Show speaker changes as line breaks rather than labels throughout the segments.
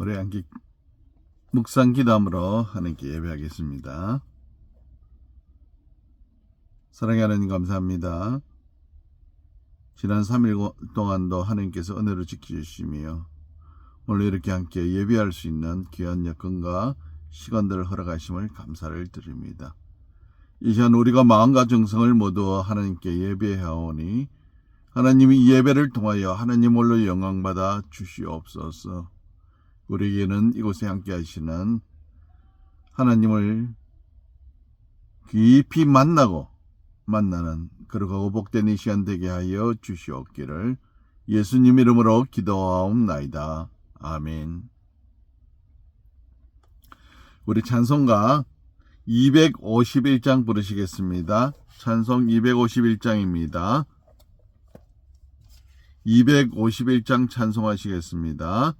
우리 함께 묵상 기도함으로 하나님께 예배하겠습니다. 사랑하는 하나님 감사합니다. 지난 3일 동안도 하나님께서 은혜로 지켜주시며 오늘 이렇게 함께 예배할 수 있는 귀한 여건과 시간들을 허락하심을 감사를 드립니다. 이 시간 우리가 마음과 정성을 모두 하나님께 예배하오니 하나님이 이 예배를 통하여 하나님 홀로 영광받아 주시옵소서. 우리에게는 이곳에 함께 하시는 하나님을 깊이 만나는 거룩하고 복된 이 시간 되게 하여 주시옵기를 예수님 이름으로 기도하옵나이다. 아멘. 우리 찬송가 251장 부르시겠습니다. 찬송 251장입니다. 251장 찬송하시겠습니다.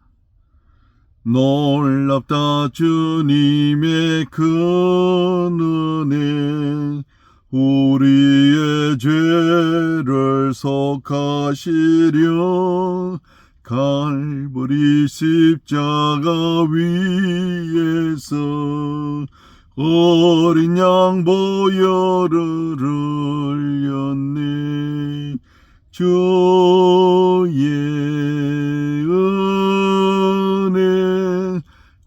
놀랍다 주님의 큰 은혜, 우리의 죄를 속하시려 갈보리 십자가 위에서 어린 양 보혈을 흘렸네. 주의 은혜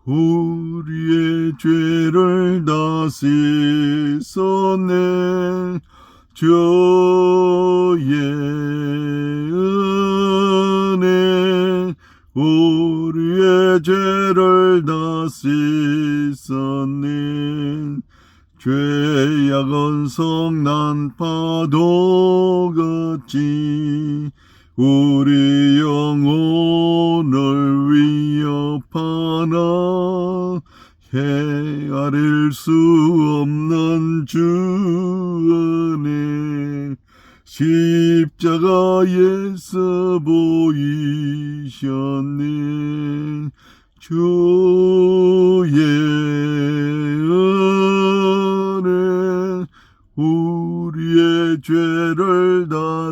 우리의 죄를 다 씻었네. 주의 은혜 우리의 죄를 다 씻었네. 죄악은 성난 파도같이 우리 영혼을 위협하나 헤아릴 수 없는 주 은혜 십자가에서 보이셨네. 주의 은혜 우리의 죄를 다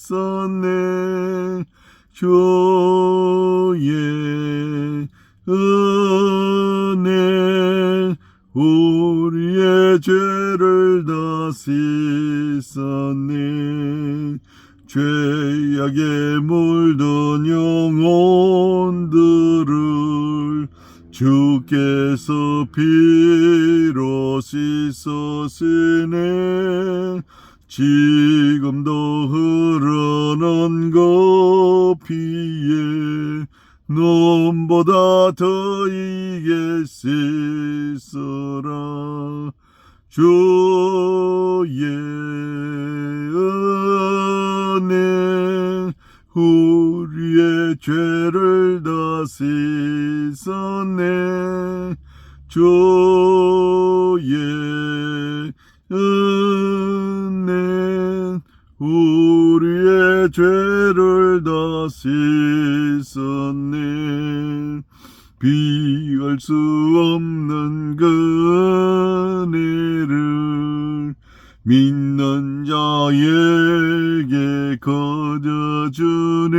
씻었네. 주의 은혜 우리의 죄를 다 씻었네. 죄악에 물든 영혼들을 주께서 피로 씻었으네. 지금도 흐르는 그 피에 눈보다 더 이게 씻으라. 주의 은혜 우리의 죄를 다 씻었네. 주의 은혜 우리의 죄를 다 씻었네. 비할 수 없는 그 은혜를 믿는 자에게 거저주네.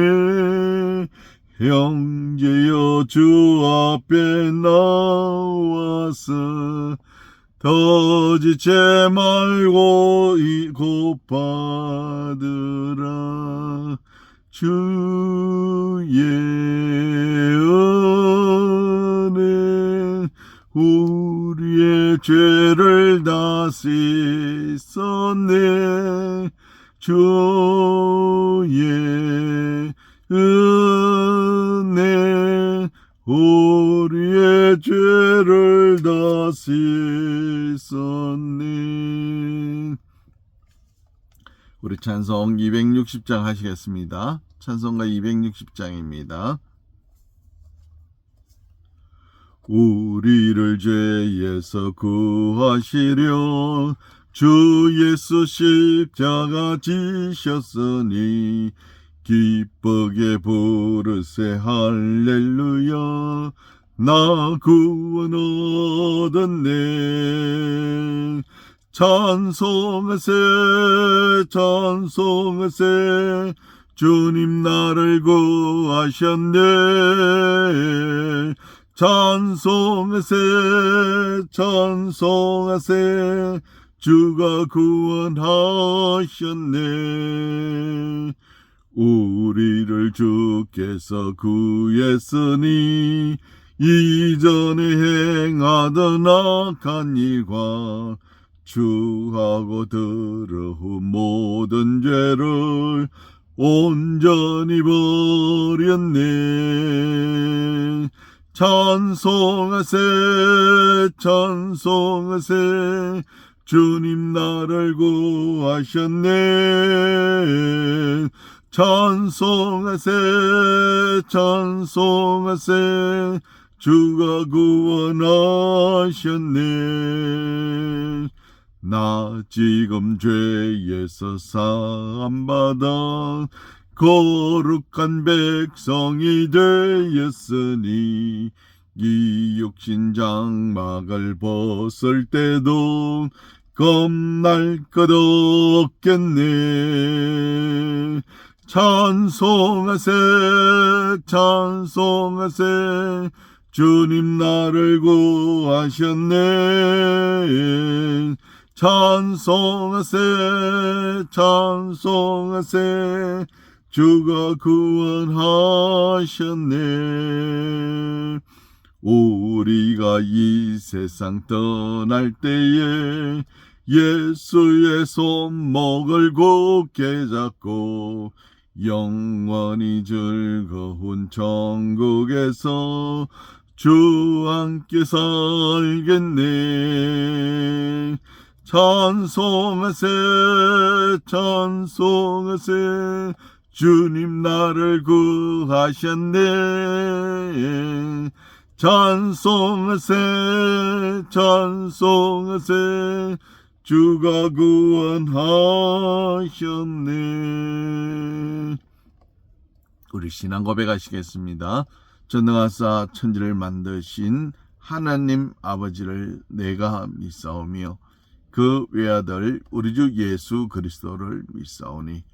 형제여 주 앞에 나와서 더 지체 말고 곧 받으라. 주의 은혜 우리의 죄를 다 씻었네. 주의 은혜 우리의 죄를 다 씻었네. 우리 찬송 260장 하시겠습니다. 찬송가 260장입니다. 우리를 죄에서 구하시려 주 예수 십자가 지셨으니 기쁘게 부르세 할렐루야. 나 구원 얻었네. 찬송하세 찬송하세 주님 나를 구하셨네. 찬송하세 찬송하세 주가 구원하셨네. 우리를 주께서 구했으니 이전에 행하던 악한 일과 주하고 더러운 모든 죄를 온전히 버렸네. 찬송하세 찬송하세 주님 나를 구하셨네. 찬송하세 찬송하세 주가 구원하셨네. 나 지금 죄에서 사함받아 거룩한 백성이 되었으니 이 육신 장막을 벗을 때도 겁날 것 없겠네. 찬송하세 찬송하세 주님 나를 구하셨네. 찬송하세 찬송하세 주가 구원하셨네. 우리가 이 세상 떠날 때에 예수의 손목을 굳게 잡고 영원히 즐거운 천국에서 주 함께 살겠네. 찬송하세 찬송하세 주님 나를 구하셨네. 찬송하세 찬송하세 주가 구원하셨네. 우리 신앙 고백하시겠습니다. 전능하사 천지를 만드신 하나님 아버지를 내가 믿사오며 그 외아들 우리 주 예수 그리스도를 믿사오니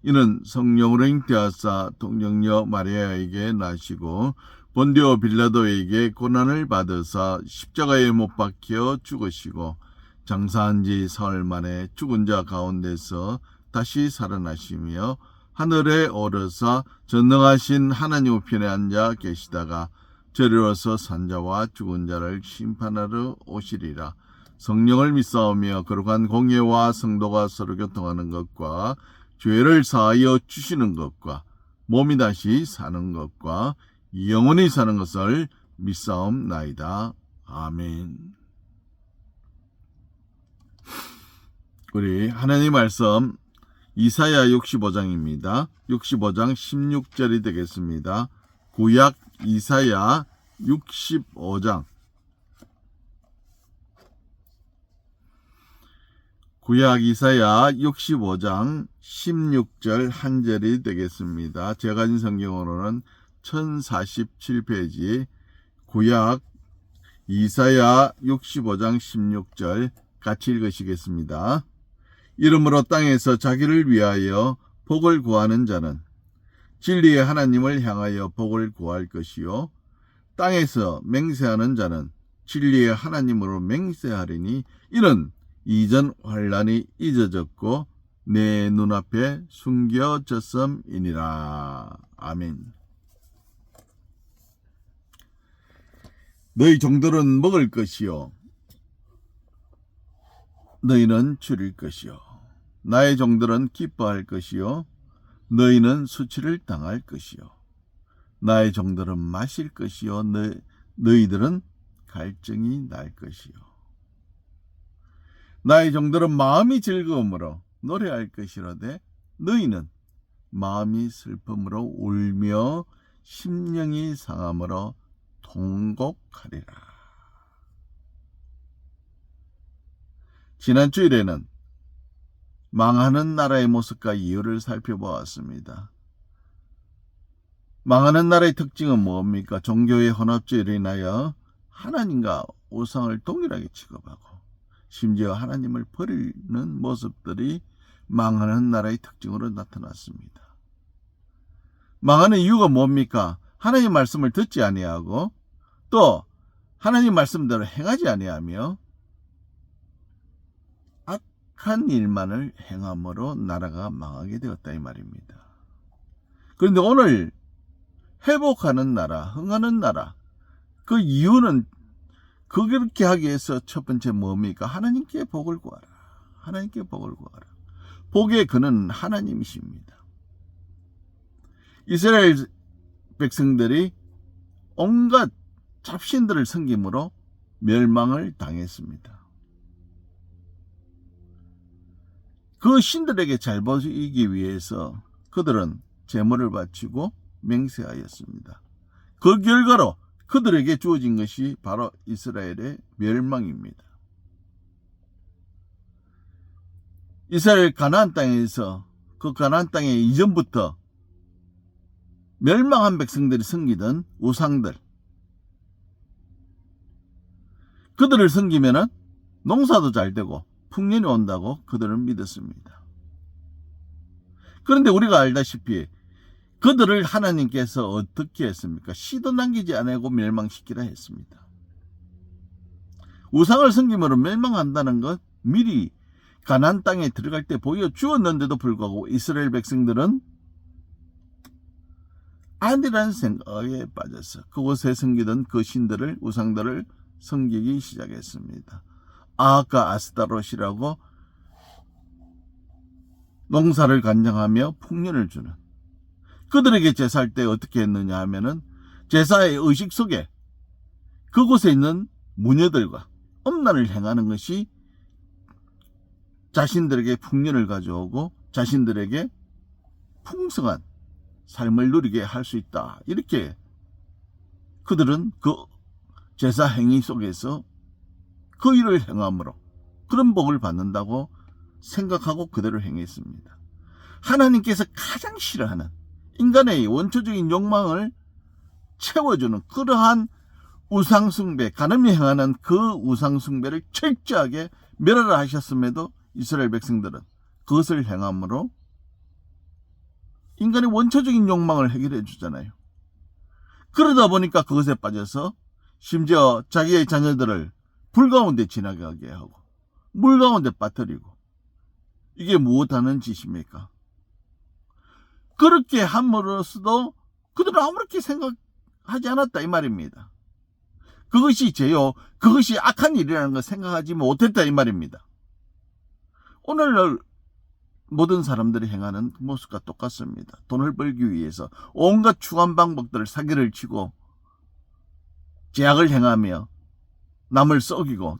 이는 성령으로 잉태하사 동정녀 마리아에게 나시고 본디오 빌라도에게 고난을 받으사 십자가에 못 박혀 죽으시고 장사한 지 사흘 만에 죽은 자 가운데서 다시 살아나시며 하늘에 오르사 전능하신 하나님 우편에 앉아 계시다가 저리로서 산자와 죽은 자를 심판하러 오시리라. 성령을 믿사오며 거룩한 공예와 성도가 서로 교통하는 것과 죄를 사하여 주시는 것과 몸이 다시 사는 것과 영원히 사는 것을 믿사옵나이다. 아멘. 우리 하나님 말씀 이사야 65장입니다. 65장 16절이 되겠습니다. 구약 이사야 65장 구약 이사야 65장 16절 한 절이 되겠습니다. 제가 가진 성경으로는 1047페이지 구약 이사야 65장 16절 같이 읽으시겠습니다. 이러므로 땅에서 자기를 위하여 복을 구하는 자는 진리의 하나님을 향하여 복을 구할 것이요 땅에서 맹세하는 자는 진리의 하나님으로 맹세하리니 이는 이전 환난이 잊어졌고 내 눈앞에 숨겨졌음이니라. 아멘. 너희 종들은 먹을 것이요 너희는 줄일 것이요 나의 종들은 기뻐할 것이요 너희는 수치를 당할 것이요 나의 종들은 마실 것이요 너희들은 갈증이 날 것이요 나의 종들은 마음이 즐거움으로 노래할 것이로되 너희는 마음이 슬픔으로 울며 심령이 상함으로 통곡하리라. 지난 주일에는 망하는 나라의 모습과 이유를 살펴보았습니다. 망하는 나라의 특징은 뭡니까? 종교의 혼합주의로 인하여 하나님과 우상을 동일하게 취급하고 심지어 하나님을 버리는 모습들이 망하는 나라의 특징으로 나타났습니다. 망하는 이유가 뭡니까? 하나님 말씀을 듣지 아니하고 또 하나님 말씀대로 행하지 아니하며 악한 일만을 행함으로 나라가 망하게 되었다 이 말입니다. 그런데 오늘 회복하는 나라, 흥하는 나라, 그 이유는 그렇게 하기 위해서 첫 번째 뭡니까? 하나님께 복을 구하라. 하나님께 복을 구하라. 복의 근은 하나님이십니다. 이스라엘 백성들이 온갖 잡신들을 섬김으로 멸망을 당했습니다. 그 신들에게 잘 보이기 위해서 그들은 제물을 바치고 맹세하였습니다. 그 결과로 그들에게 주어진 것이 바로 이스라엘의 멸망입니다. 이스라엘 가나안 땅에서 그 가나안 땅에 이전부터 멸망한 백성들이 섬기던 우상들, 그들을 섬기면은 농사도 잘 되고 풍년이 온다고 그들은 믿었습니다. 그런데 우리가 알다시피 그들을 하나님께서 어떻게 했습니까? 씨도 남기지 않고 멸망시키라 했습니다. 우상을 섬김으로 멸망한다는 것 미리 가나안 땅에 들어갈 때 보여주었는데도 불구하고 이스라엘 백성들은 아니라는 생각에 빠져서 그곳에 섬기던 그 신들을, 우상들을 섬기기 시작했습니다. 아까 아스타롯이라고 농사를 간장하며 풍년을 주는, 그들에게 제사할 때 어떻게 했느냐 하면은 제사의 의식 속에 그곳에 있는 무녀들과 음란을 행하는 것이 자신들에게 풍년을 가져오고 자신들에게 풍성한 삶을 누리게 할 수 있다. 이렇게 그들은 그 제사 행위 속에서 그 일을 행함으로 그런 복을 받는다고 생각하고 그대로 행했습니다. 하나님께서 가장 싫어하는 인간의 원초적인 욕망을 채워주는 그러한 우상숭배, 간음이 행하는 그 우상숭배를 철저하게 멸하라 하셨음에도 이스라엘 백성들은 그것을 행함으로 인간의 원초적인 욕망을 해결해 주잖아요. 그러다 보니까 그것에 빠져서 심지어 자기의 자녀들을 불 가운데 지나가게 하고 물 가운데 빠뜨리고, 이게 무엇하는 짓입니까? 그렇게 함으로써도 그들은 아무렇게 생각하지 않았다 이 말입니다. 그것이 죄요, 그것이 악한 일이라는 걸 생각하지 못했다 이 말입니다. 오늘날 모든 사람들이 행하는 그 모습과 똑같습니다. 돈을 벌기 위해서 온갖 추한 방법들을 사기를 치고 제약을 행하며 남을 썩이고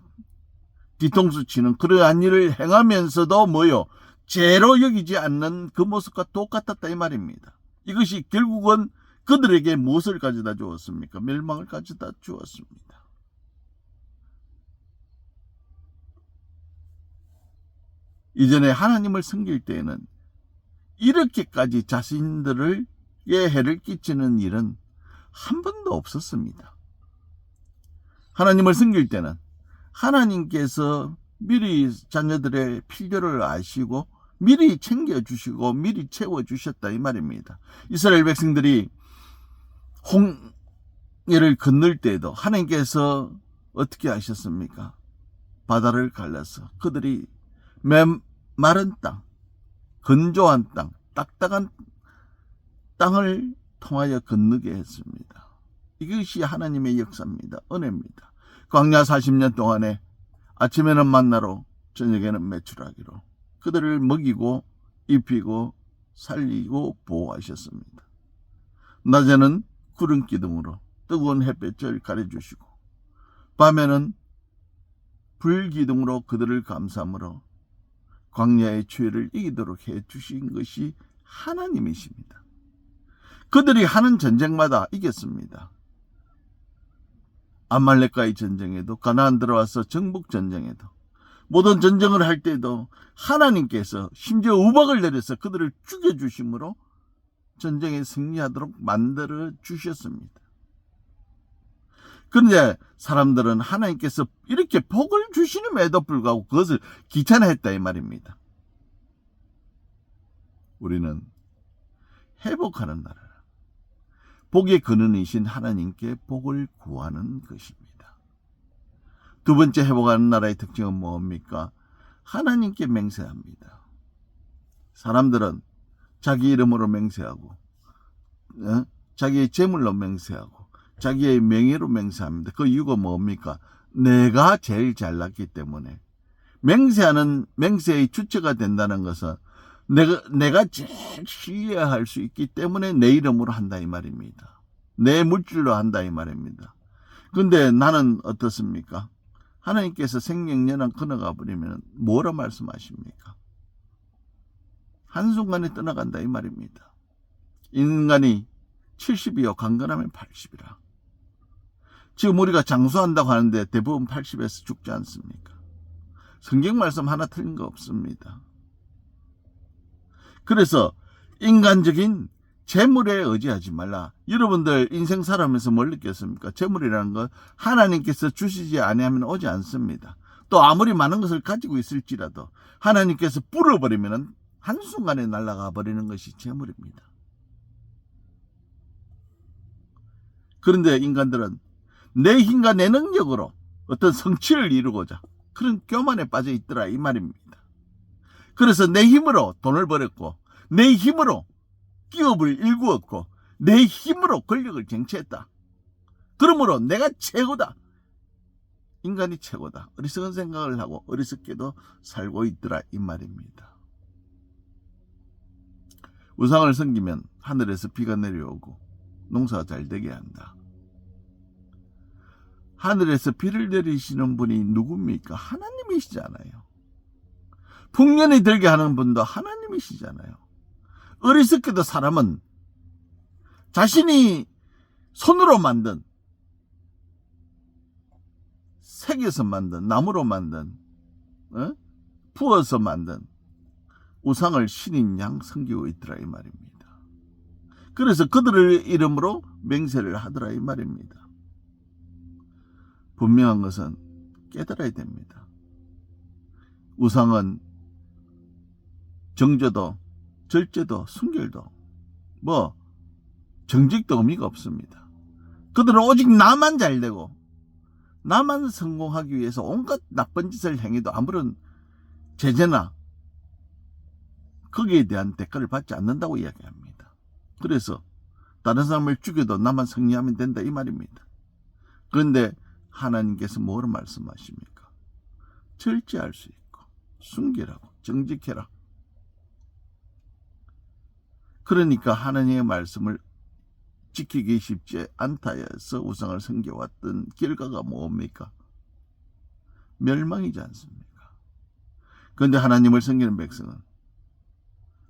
뒤통수 치는 그러한 일을 행하면서도 뭐요? 죄로 여기지 않는 그 모습과 똑같았다 이 말입니다. 이것이 결국은 그들에게 무엇을 가져다 주었습니까? 멸망을 가져다 주었습니다. 이전에 하나님을 섬길 때에는 이렇게까지 자신들에게 해를 끼치는 일은 한 번도 없었습니다. 하나님을 섬길 때는 하나님께서 미리 자녀들의 필요를 아시고 미리 챙겨주시고 미리 채워주셨다 이 말입니다. 이스라엘 백성들이 홍해를 건널 때에도 하나님께서 어떻게 하셨습니까? 바다를 갈라서 그들이 마른 땅, 건조한 땅, 딱딱한 땅을 통하여 건너게 했습니다. 이것이 하나님의 역사입니다. 은혜입니다. 광야 40년 동안에 아침에는 만나로 저녁에는 메추라기로 그들을 먹이고 입히고 살리고 보호하셨습니다. 낮에는 구름 기둥으로 뜨거운 햇볕을 가려주시고 밤에는 불 기둥으로 그들을 감싸므로 광야의 추위를 이기도록 해주신 것이 하나님이십니다. 그들이 하는 전쟁마다 이겼습니다. 아말렉과의 전쟁에도, 가나안 들어와서 정복 전쟁에도, 모든 전쟁을 할 때도 하나님께서 심지어 우박을 내려서 그들을 죽여주심으로 전쟁에 승리하도록 만들어 주셨습니다. 그런데 사람들은 하나님께서 이렇게 복을 주시는에도 불구하고 그것을 귀찮아했다 이 말입니다. 우리는 회복하는 나라, 복의 근원이신 하나님께 복을 구하는 것입니다. 두 번째 회복하는 나라의 특징은 뭡니까? 하나님께 맹세합니다. 사람들은 자기 이름으로 맹세하고 자기의 재물로 맹세하고 자기의 명예로 맹세합니다. 그 이유가 뭡니까? 내가 제일 잘났기 때문에. 맹세하는 맹세의 주체가 된다는 것은 내가 제일 신뢰할 수 있기 때문에 내 이름으로 한다 이 말입니다. 내 물질로 한다 이 말입니다. 근데 나는 어떻습니까? 하나님께서 생명연한 끊어가 버리면 뭐라 말씀하십니까? 한순간에 떠나간다 이 말입니다. 인간이 70이요 강건하면 80이라. 지금 우리가 장수한다고 하는데 대부분 80에서 죽지 않습니까? 성경 말씀 하나 틀린 거 없습니다. 그래서 인간적인 재물에 의지하지 말라. 여러분들 인생 살아가면서 뭘 느꼈습니까? 재물이라는 건 하나님께서 주시지 아니하면 오지 않습니다. 또 아무리 많은 것을 가지고 있을지라도 하나님께서 불어버리면 한순간에 날아가 버리는 것이 재물입니다. 그런데 인간들은 내 힘과 내 능력으로 어떤 성취를 이루고자 그런 교만에 빠져 있더라 이 말입니다. 그래서 내 힘으로 돈을 벌었고 내 힘으로 기업을 일구었고 내 힘으로 권력을 쟁취했다. 그러므로 내가 최고다. 인간이 최고다. 어리석은 생각을 하고 어리석게도 살고 있더라 이 말입니다. 우상을 섬기면 하늘에서 비가 내려오고 농사가 잘 되게 한다. 하늘에서 비를 내리시는 분이 누굽니까? 하나님이시잖아요. 풍년이 들게 하는 분도 하나님이시잖아요. 어리석게도 사람은 자신이 손으로 만든, 새겨서 만든, 나무로 만든, 부어서 만든 우상을 신인 양 섬기고 있더라 이 말입니다. 그래서 그들의 이름으로 맹세를 하더라 이 말입니다. 분명한 것은 깨달아야 됩니다. 우상은 정죄도 절제도 순결도 정직도 의미가 없습니다. 그들은 오직 나만 잘되고 나만 성공하기 위해서 온갖 나쁜 짓을 행해도 아무런 제재나 거기에 대한 대가를 받지 않는다고 이야기합니다. 그래서 다른 사람을 죽여도 나만 승리하면 된다 이 말입니다. 그런데 하나님께서 뭐로 말씀하십니까? 절제할 수 있고 순결하고 정직해라. 그러니까 하나님의 말씀을 지키기 쉽지 않다 해서 우상을 섬겨왔던 결과가 뭡니까? 멸망이지 않습니까? 그런데 하나님을 섬기는 백성은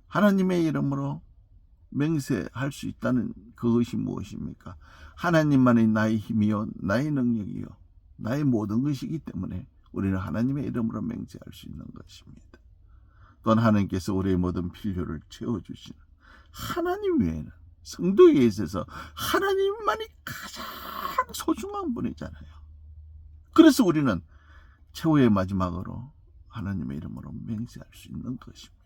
하나님의 이름으로 맹세할 수 있다는 그것이 무엇입니까? 하나님만이 나의 힘이요 나의 능력이요 나의 모든 것이기 때문에 우리는 하나님의 이름으로 맹세할 수 있는 것입니다. 또한 하나님께서 우리의 모든 필요를 채워주시는 하나님 외에는 성도에 있어서 하나님만이 가장 소중한 분이잖아요. 그래서 우리는 최후의 마지막으로 하나님의 이름으로 맹세할 수 있는 것입니다.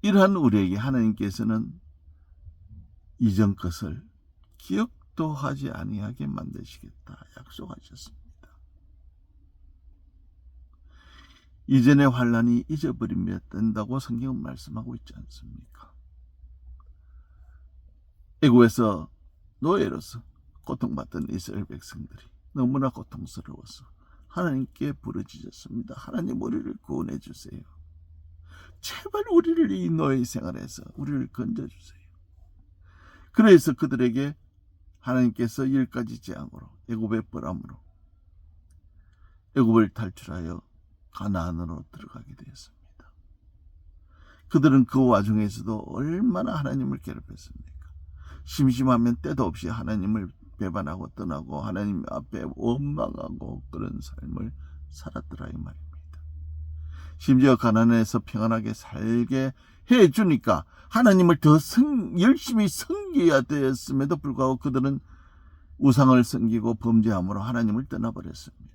이러한 우리에게 하나님께서는 이전 것을 기억도 하지 아니하게 만드시겠다 약속하셨습니다. 이전의 환난이 잊어버리면 된다고 성경은 말씀하고 있지 않습니까? 애굽에서 노예로서 고통받던 이스라엘 백성들이 너무나 고통스러워서 하나님께 부르짖었습니다. 하나님 우리를 구원해 주세요. 제발 우리를 이 노예 생활에서 우리를 건져주세요. 그래서 그들에게 하나님께서 10가지 재앙으로 애굽의 벌함으로 애굽을 탈출하여 가나안으로 들어가게 되었습니다. 그들은 그 와중에서도 얼마나 하나님을 괴롭혔습니까? 심심하면 때도 없이 하나님을 배반하고 떠나고 하나님 앞에 원망하고 그런 삶을 살았더라 이 말입니다. 심지어 가나안에서 평안하게 살게 해주니까 하나님을 더 열심히 섬겨야 되었음에도 불구하고 그들은 우상을 섬기고 범죄함으로 하나님을 떠나버렸습니다.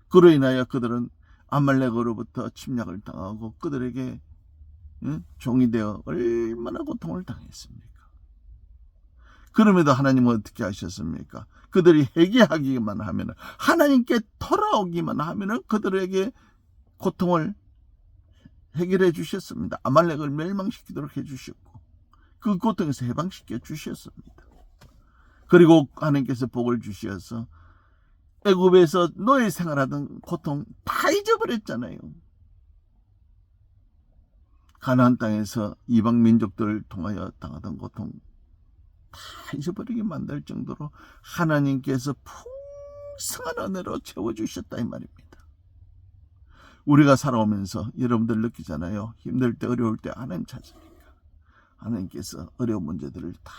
그로 인하여 그들은 아말렉으로부터 침략을 당하고 그들에게 종이 되어 얼마나 고통을 당했습니까? 그럼에도 하나님은 어떻게 하셨습니까? 그들이 회개하기만 하면은, 하나님께 돌아오기만 하면은 그들에게 고통을 해결해 주셨습니다. 아말렉을 멸망시키도록 해주셨고, 그 고통에서 해방시켜 주셨습니다. 그리고 하나님께서 복을 주셔서 애굽에서 노예 생활하던 고통 다 잊어버렸잖아요. 가나안 땅에서 이방 민족들을 통하여 당하던 고통 다 잊어버리게 만들 정도로 하나님께서 풍성한 은혜로 채워주셨다 이 말입니다. 우리가 살아오면서 여러분들 느끼잖아요. 힘들 때 어려울 때 하나님 찾으니까 하나님께서 어려운 문제들을 다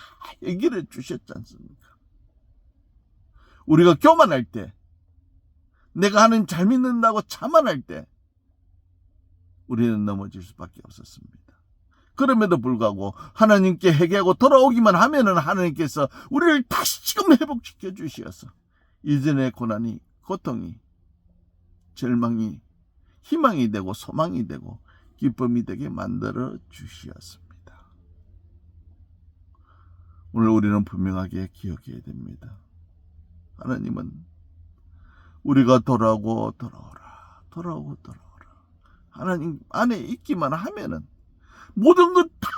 해결해 주셨지 않습니까? 우리가 교만할 때, 내가 하나님 잘 믿는다고 자만할 때 우리는 넘어질 수밖에 없었습니다. 그럼에도 불구하고 하나님께 회개하고 돌아오기만 하면은 하나님께서 우리를 다시금 회복시켜 주셔서 이전의 고난이, 고통이, 절망이 희망이 되고 소망이 되고 기쁨이 되게 만들어 주셨습니다. 오늘 우리는 분명하게 기억해야 됩니다. 하나님은 우리가 돌아오고 돌아오라. 하나님 안에 있기만 하면은 모든 것 다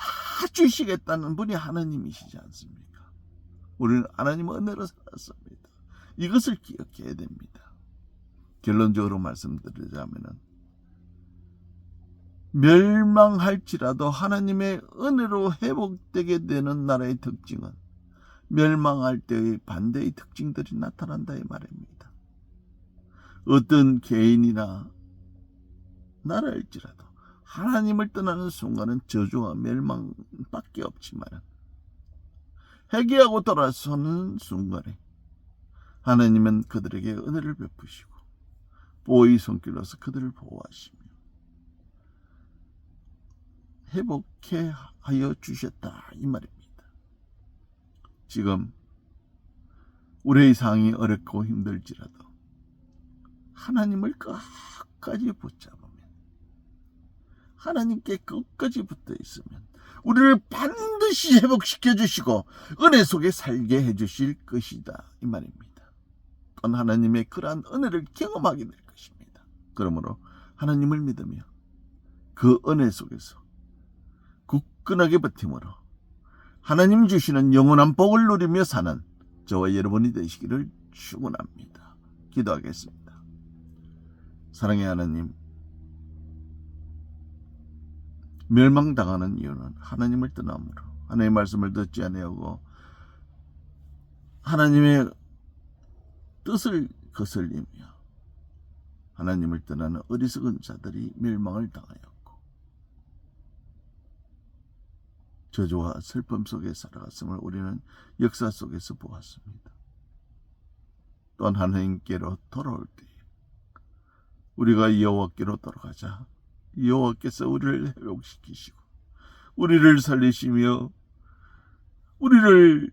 주시겠다는 분이 하나님이시지 않습니까? 우리는 하나님의 은혜로 살았습니다. 이것을 기억해야 됩니다. 결론적으로 말씀드리자면은 멸망할지라도 하나님의 은혜로 회복되게 되는 나라의 특징은 멸망할 때의 반대의 특징들이 나타난다 이 말입니다. 어떤 개인이나 나라일지라도 하나님을 떠나는 순간은 저주와 멸망밖에 없지만 회개하고 돌아서는 순간에 하나님은 그들에게 은혜를 베푸시고 보호의 손길로서 그들을 보호하시며 회복해 하여 주셨다 이 말입니다. 지금 우리의 상황이 어렵고 힘들지라도 하나님을 끝까지 붙잡으면, 하나님께 끝까지 붙어 있으면 우리를 반드시 회복시켜 주시고 은혜 속에 살게 해 주실 것이다 이 말입니다. 또한 하나님의 그러한 은혜를 경험하게 될 것입니다. 그러므로 하나님을 믿으며 그 은혜 속에서 굳건하게 버팀으로 하나님 주시는 영원한 복을 누리며 사는 저와 여러분이 되시기를 축원합니다. 기도하겠습니다. 사랑의 하나님, 멸망당하는 이유는 하나님을 떠남으로 하나님의 말씀을 듣지 아니하고 하나님의 뜻을 거슬리며 하나님을 떠나는 어리석은 자들이 멸망을 당하였고 저주와 슬픔 속에 살아갔음을 우리는 역사 속에서 보았습니다. 또한 하나님께로 돌아올 때 우리가 여호와께로 돌아가자 여호와께서 우리를 회복시키시고 우리를 살리시며 우리를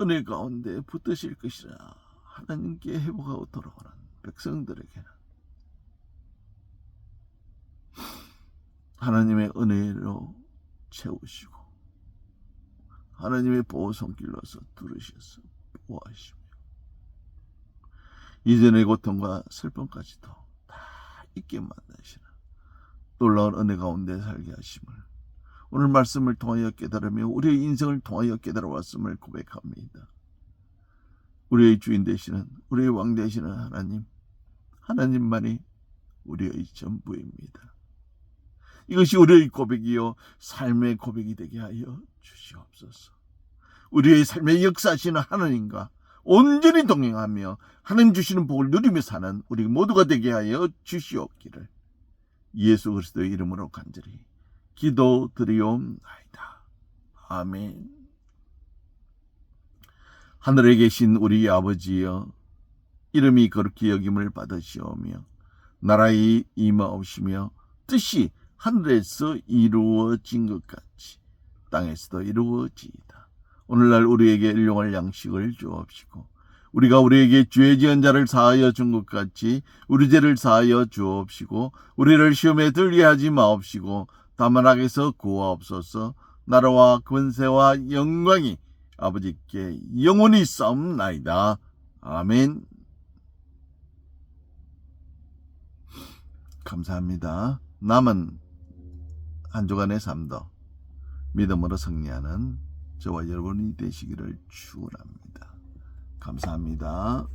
은혜 가운데 붙드실 것이라. 하나님께 회복하고 돌아오는 백성들에게는 하나님의 은혜로 채우시고 하나님의 보호 손길로서 두르셔서 보호하시며 이전의 고통과 슬픔까지도 다 잊게 만드시는 놀라운 은혜 가운데 살게 하심을 오늘 말씀을 통하여 깨달으며 우리의 인생을 통하여 깨달아왔음을 고백합니다. 우리의 주인 되시는 우리의 왕 되시는 하나님만이 우리의 전부입니다. 이것이 우리의 고백이요 삶의 고백이 되게 하여 주시옵소서. 우리의 삶의 역사하시는 하나님과 온전히 동행하며 하나님 주시는 복을 누리며 사는 우리 모두가 되게 하여 주시옵기를 예수 그리스도의 이름으로 간절히 기도드리옵나이다. 아멘. 하늘에 계신 우리 아버지여, 이름이 거룩히 여김을 받으시오며 나라의 임하옵시며 뜻이 하늘에서 이루어진 것 같이 땅에서도 이루어지이다. 오늘날 우리에게 일용할 양식을 주옵시고 우리가 우리에게 죄 지은 자를 사하여 준 것 같이 우리 죄를 사하여 주옵시고 우리를 시험에 들게 하지 마옵시고 다만 악에서 구하옵소서. 나라와 권세와 영광이 아버지께 영원히 싸움나이다. 아멘. 감사합니다. 남은 한 주간의 삶도 믿음으로 승리하는 저와 여러분이 되시기를 축원합니다. 감사합니다.